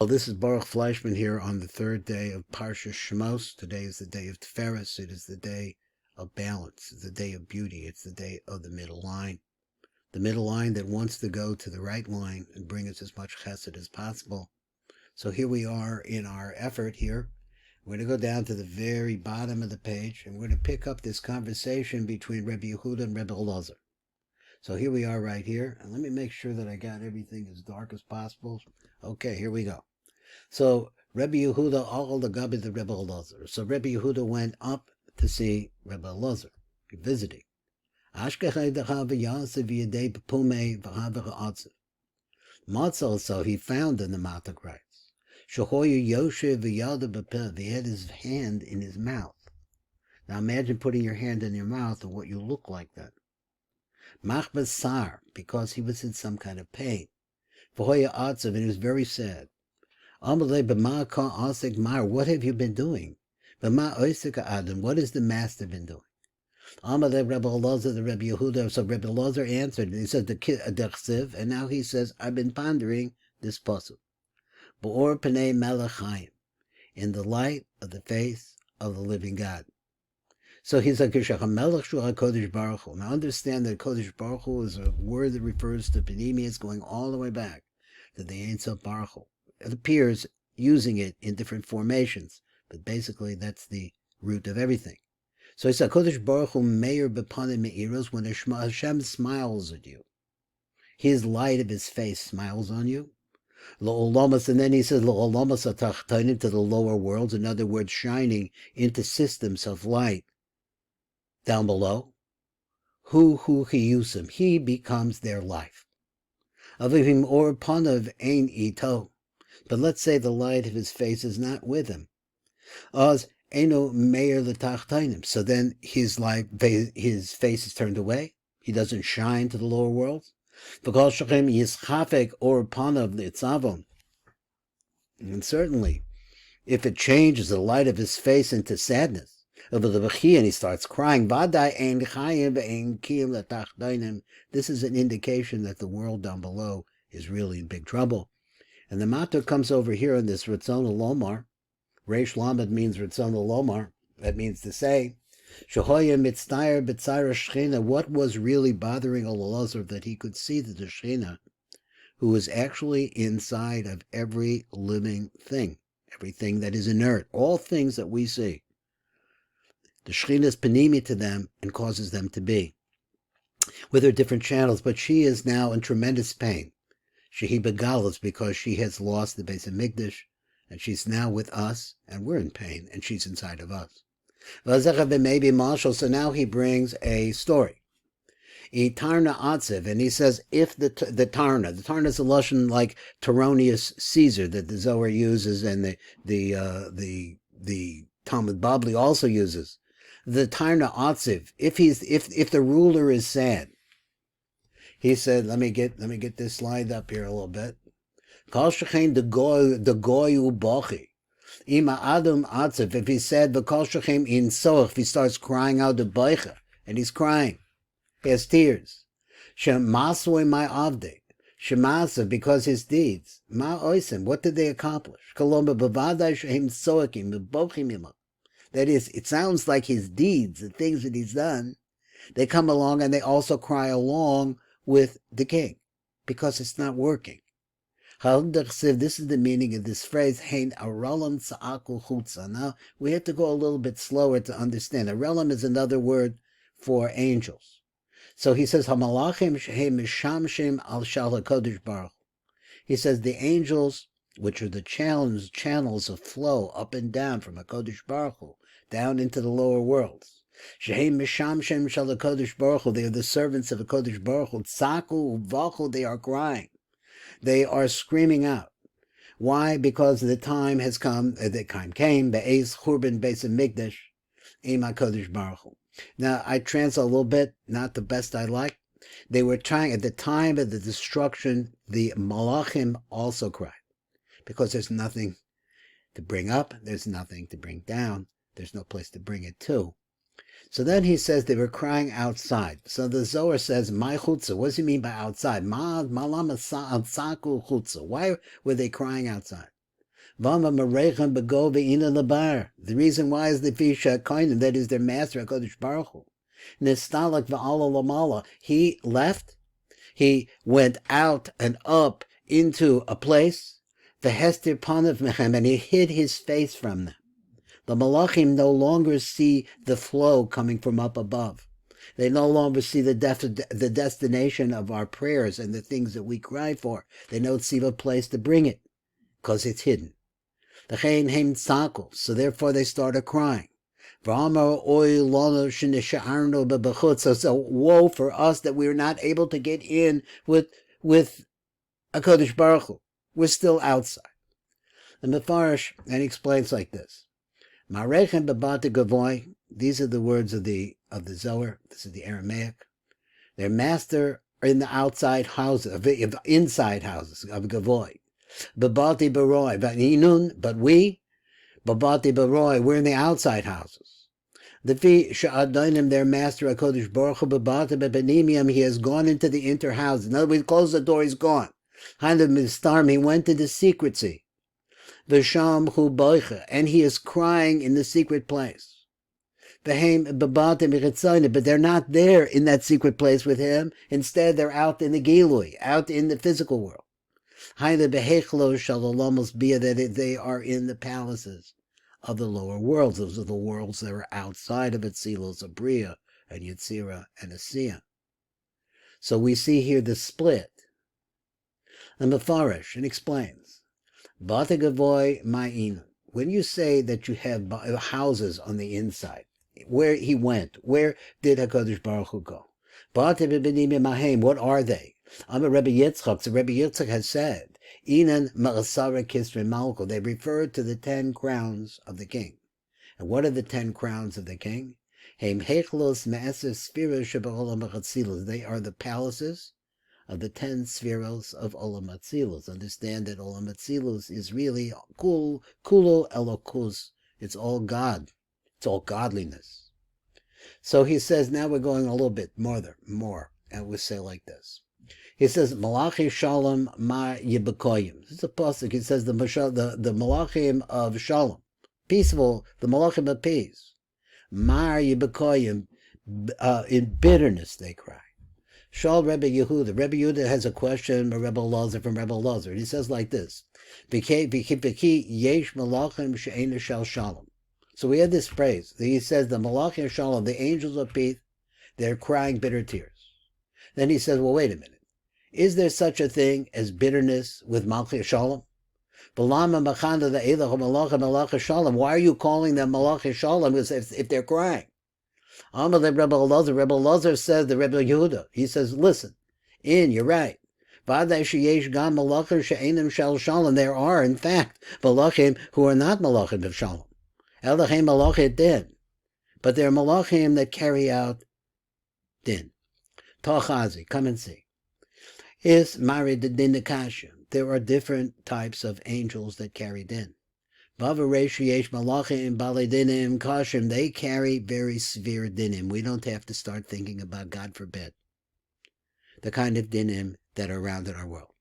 Well, this is Baruch Fleischman here on the third day of Parsha Shemos. Today is the day of Tiferet. It is the day of balance. It's the day of beauty. It's the day of the middle line. The middle line that wants to go to the right line and bring us as much chesed as possible. So here we are in our effort here. We're going to go down to the very bottom of the page, and we're going to pick up this conversation between Rabbi Yehuda and Rabbi Elazar. So here we are right here. And let me make sure that I got everything as dark as possible. Okay, here we go. So Rabbi Yehuda all the Gabi the Rabbi Elazar. So Rabbi Yehuda went up to see Rabbi Elazar, visiting. Matzah, so he found in the Matak writes, Shahoyu Yoshe v'yada b'peh, he had his hand in his mouth. Now imagine putting your hand in your mouth and what you look like then. Mach basar, because he was in some kind of pain. V'hoya atzav, and he was very sad. Amalei b'ma ka asik mar, what have you been doing? B'ma oisik adam, what has the master been doing? Amalei Rabbi Elazar, the Rabbi Yehuda, so Rabbi Elazar answered, and he said, the chsiv, and now he says, I've been pondering this pasuk. B'or pnei melech hayim, in the light of the face of the living God. So he's like, Kodesh Baruch Hu. Now understand that Kodesh Baruch Hu is a word that refers to Panemius going all the way back to the Ein Sof Baruch Hu. It appears using it in different formations, but basically that's the root of everything. So he said, Kodesh Baruch Hu meir b'panim me'iros, when Hashem smiles at you, his light of his face smiles on you. Lo'olamas, and then he says, Lo'olamas atachtonim, to the lower worlds, in other words, shining into systems of light down below. Hu chiyusim, he becomes their life. Avivim or panav ein ito, but let's say the light of his face is not with him. Oz eno meir l'tachtonim, so then his light, his face is turned away. He doesn't shine to the lower worlds. Because shechem yischafek or panav litzavon, and certainly, if it changes the light of his face into sadness, and he starts crying, this is an indication that the world down below is really in big trouble. And the matter comes over here in this Ratzon Lomar. Reish Lamed means Ratzon Lomar. That means to say, what was really bothering Elazar, that he could see that the Shechina, who is actually inside of every living thing, everything that is inert, all things that we see. The Shechina is panimi to them and causes them to be, with her different channels, but she is now in tremendous pain. Shehi begalas, because she has lost the Beis Hamikdash, and she's now with us, and we're in pain, and she's inside of us. So now he brings a story. Tarna Atziv, and he says, if the Tarna is a lashon like Tyronius Caesar that the Zohar uses, and the Talmud Babli also uses. The Tarna Atziv, if the ruler is sad, he said, let me get this slide up here a little bit. Kol shechein the goy u'bochi. Ima adam atziv, if he said, v'kol shechein in soch, if he starts crying out the boicha, and he's crying, he has tears. Shemasui my avde, shemasa, because his deeds, ma oisim, what did they accomplish? Kolomba b'vadai shehem soakim, b'bochim imah. That is, it sounds like his deeds, the things that he's done, they come along and they also cry along with the king, because it's not working. This is the meaning of this phrase, Hein Aralam Sa'aku Chutza. Now, we have to go a little bit slower to understand. Aralam is another word for angels. So he says, Hamalachim Shehem Mishamshem Al Shal HaKodesh Baruch. He says the angels, which are the channels of flow up and down from HaKodesh Baruch Hu, down into the lower worlds. Shehem Mishamshem Shal HaKodesh Baruch Hu, they are the servants of HaKodesh Baruch Hu. Tzaku Uvachu, they are crying. They are screaming out. Why? Because the time has come, the time came, Be'ez Churban Beis Hamikdash, Im HaKodesh Baruch Hu. Now, I translate a little bit, not the best I like. They were trying, at the time of the destruction, the Malachim also cried. Because there's nothing to bring up, there's nothing to bring down, there's no place to bring it to. So then he says they were crying outside. So the Zohar says, "My chutza." What does he mean by outside? Ma lama saku chutza. Why were they crying outside? The reason why is the Fisha Koinim, that is their master, HaKadosh Baruch Hu. Nistalak v'ala lamala. He left, he went out and up into a place, the Hester Panav Mechem, and he hid his face from them. The Malachim no longer see the flow coming from up above. They no longer see the destination of our prayers and the things that we cry for. They don't see a place to bring it, because it's hidden. So therefore they started crying. So woe for us that we are not able to get in with HaKadosh Baruch Hu. We're still outside. The Mefarish, and he explains like this. These are the words of the Zohar. This is the Aramaic. Their master in the outside houses, of inside houses of Gavoy. Babati Baroi, but we, Babati Baroi, we're in the outside houses. The fi sha'adainim, their master HaKadosh Baruch Hu, Babati Bebenimium, he has gone into the inner houses. In other words, close the door, he's gone. He went into secrecy. V'sham hu boicha, and he is crying in the secret place. But they're not there in that secret place with him. Instead, they're out in the Gilui, out in the physical world. That they are in the palaces of the lower worlds. Those are the worlds that are outside of Atzilus, Abriya, and Yetzira, and Asiya. So we see here the split. And Mefarish, and explains, Batagavoy Ma'in, when you say that you have houses on the inside, where he went, where did HaKadosh Baruch Hu go? What are they? Rabbi Yitzchak, so Rabbi Yitzchak has said, Inan Ma'asara Kisrin Malko, they refer to the 10 crowns of the king. And what are the 10 crowns of the king? They are the palaces of the 10 spheros of Olam Atzilus. Understand that Olam Atzilus is really Kulo Elokus. It's all God. It's all godliness. So he says, now we're going a little bit more, and we say like this. He says, Malachi Shalom Ma Yibekoyim. This is a pasuk. He says the Malachim of Shalom, peaceful, the Malachim of peace. Ma Yibekoyim, in bitterness they cry. Shal Rabbi Yehuda. Rabbi Yehuda has a question from Rabbi Elazar. He says like this: V'ki yesh malachim she'ena shel shalom. So we have this phrase. He says the malachim of shalom, the angels of peace, they're crying bitter tears. Then he says, well, wait a minute. Is there such a thing as bitterness with Malchi Shalom? Why are you calling them Malachi Shalom if they're crying? Rabbi Elazar says, the Rabbi Yehuda, he says, listen, you're right. There are, in fact, Malachim who are not Malachim of Shalom. But they're Malachim that carry out din. Tochazi, come and see. Is married the din akasha. There are different types of angels that carry din. They carry very severe dinim. We don't have to start thinking about, God forbid, the kind of dinim that are around in our world.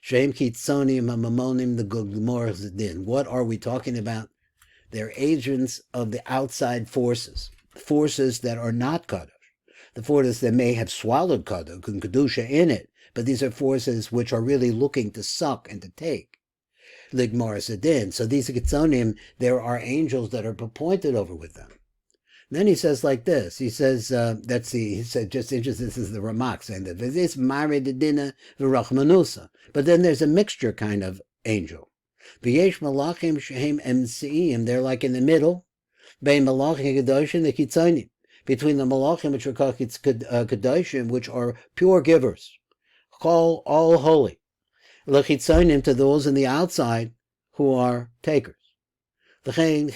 Shem kitzonim hamamonim, the gugmor's din. What are we talking about? They're agents of the outside forces that are not kadosh. The forces that may have swallowed kadosh and kedusha in it, but these are forces which are really looking to suck and to take. Ligmar Zadin. So these Kitzonim, there are angels that are appointed over with them. Then he says like this. He says, he said, just interesting, this is the Ramak saying that this Maridina Virachmanusa. But then there's a mixture kind of angel. V'yesh Malachim Shehem Emseim, they're like in the middle. Bein Malachim Kedoshim, the Kitzonim. Between the Malachim, which are called Kedoshim, which are pure givers. Call all holy. L'chitzonim, to those in the outside who are takers. So therefore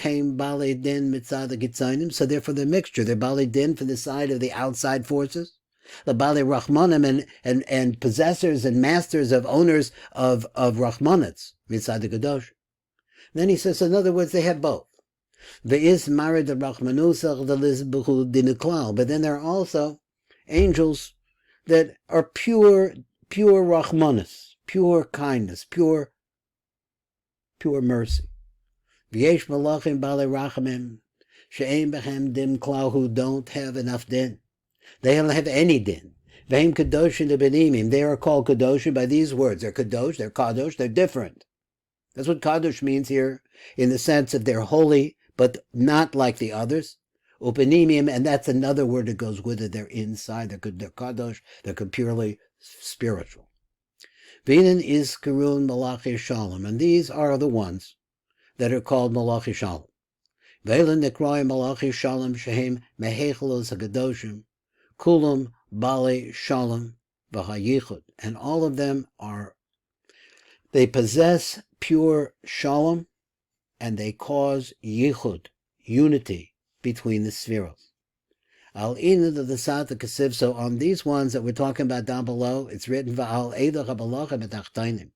the mixture, they're bali din for the side of the outside forces, the bali rachmanim and possessors and masters of owners of rachmanits mitzad the kadosh. Then he says, in other words, they have both. Ve'is marid the rachmanusach the lizbuchu diniklal. But then there are also angels that are pure rachmanis. Pure kindness, pure pure mercy. V'yesh malachim balei rachamim, she'ein bechem dim klau, who don't have enough din. They don't have any din. V'hem kadoshim lebenimim, they are called kadoshim by these words. They're kadosh, they're kadosh, they're different. That's what kadosh means here, in the sense that they're holy, but not like the others. Upanimim, and that's another word that goes with it. They're inside, they're kadosh, they're purely spiritual. V'inen is karun malachi shalom, and these are the ones that are called malachi shalom. V'elen nekroy malachi shalom shehem mehechelos hakadoshim, kulam bali shalom v'hayichud, and all of them they possess pure shalom, and they cause yichud, unity between the spheres. Al inad of the Sata Kasiv, so on these ones that we're talking about down below, it's written Va'al Eidach HaMalachim Etachtonim.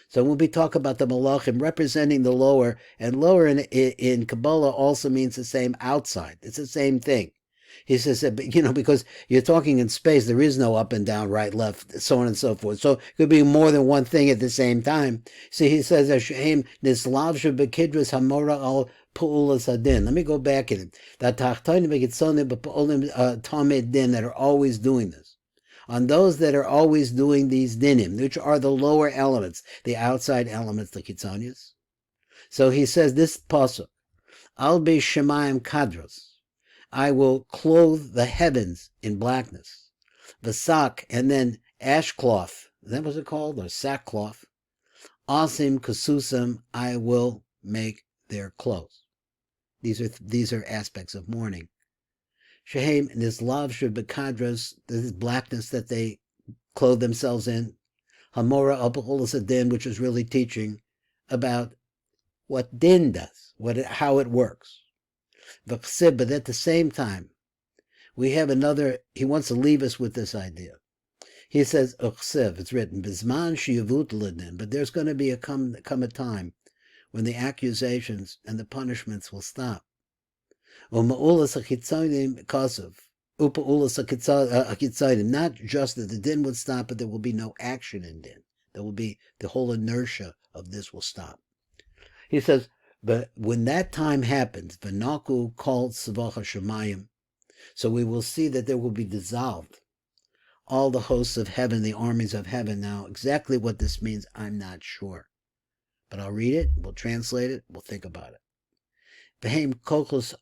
So when we talk about the Malachim representing the lower, and lower in Kabbalah also means the same outside. It's the same thing. He says, because you're talking in space, there is no up and down, right, left, so on and so forth. So it could be more than one thing at the same time. See, he says, Hashem nislavsha bekidras hamora al pu'ulas hadin. Let me go back in it. That tachtonim begitzonim b'pu'ulim tamid din, that are always doing this. On those that are always doing these dinim, which are the lower elements, the outside elements, the kitzonius. So he says this pasuk, Al be shemayim kadros, I will clothe the heavens in blackness. Vasak, and then ashcloth, that was it called, or sackcloth. Asim kasusam, I will make their clothes. These are aspects of mourning. Shehem, this lav shebekadras, this blackness that they clothe themselves in. Hamora apacholas din, which is really teaching about what din does, how it works. But at the same time, we have another, he wants to leave us with this idea. He says, it's written, Bizman shiyavut ledin, but there's going to be come a time when the accusations and the punishments will stop. Not just that the din would stop, but there will be no action in din. There will be, the whole inertia of this will stop. He says, but when that time happens, V'naku called Savacha Shemayim, so we will see that there will be dissolved all the hosts of heaven, the armies of heaven. Now, exactly what this means, I'm not sure. But I'll read it, we'll translate it, we'll think about it. V'heim kokos,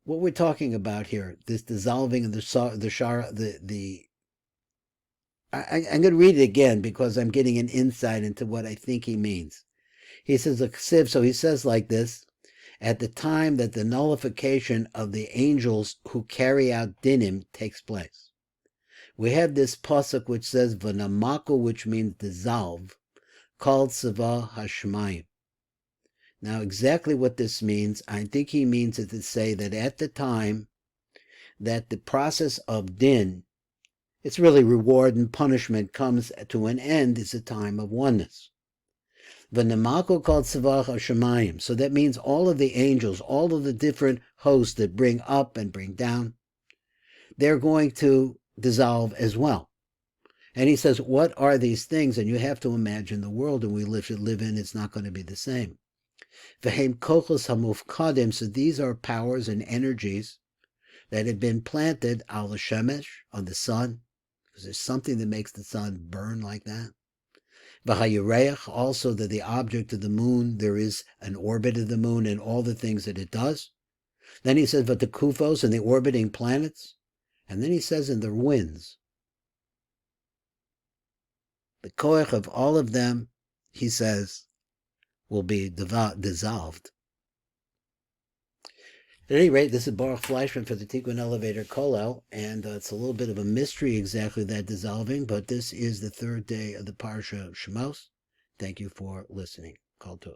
what we're talking about here, this dissolving of I'm going to read it again because I'm getting an insight into what I think he means. He says, so he says like this, at the time that the nullification of the angels who carry out dinim takes place. We have this pasuk which says, V'namaku, which means dissolve, called Seva Hashmayim. Now, exactly what this means, I think he means it to say that at the time that the process of din, it's really reward and punishment, comes to an end, is a time of oneness. V'namaku called Seva Hashemayim. So that means all of the angels, all of the different hosts that bring up and bring down, they're going to dissolve as well. And he says, what are these things? And you have to imagine the world that we live in, it's not going to be the same. V'heim kochos hamufkadim, so these are powers and energies that have been planted al shemesh, on the sun, because there's something that makes the sun burn like that. V'hayireach, also that the object of the moon, there is an orbit of the moon and all the things that it does. Then he says, but the kufos and the orbiting planets. And then he says, in the winds. The koach of all of them, he says, will be dissolved. At any rate, this is Baruch Fleischman for the Tikkun Elevator Kollel, and it's a little bit of a mystery exactly that dissolving, but this is the third day of the Parsha Shemot. Thank you for listening. Kol Tov.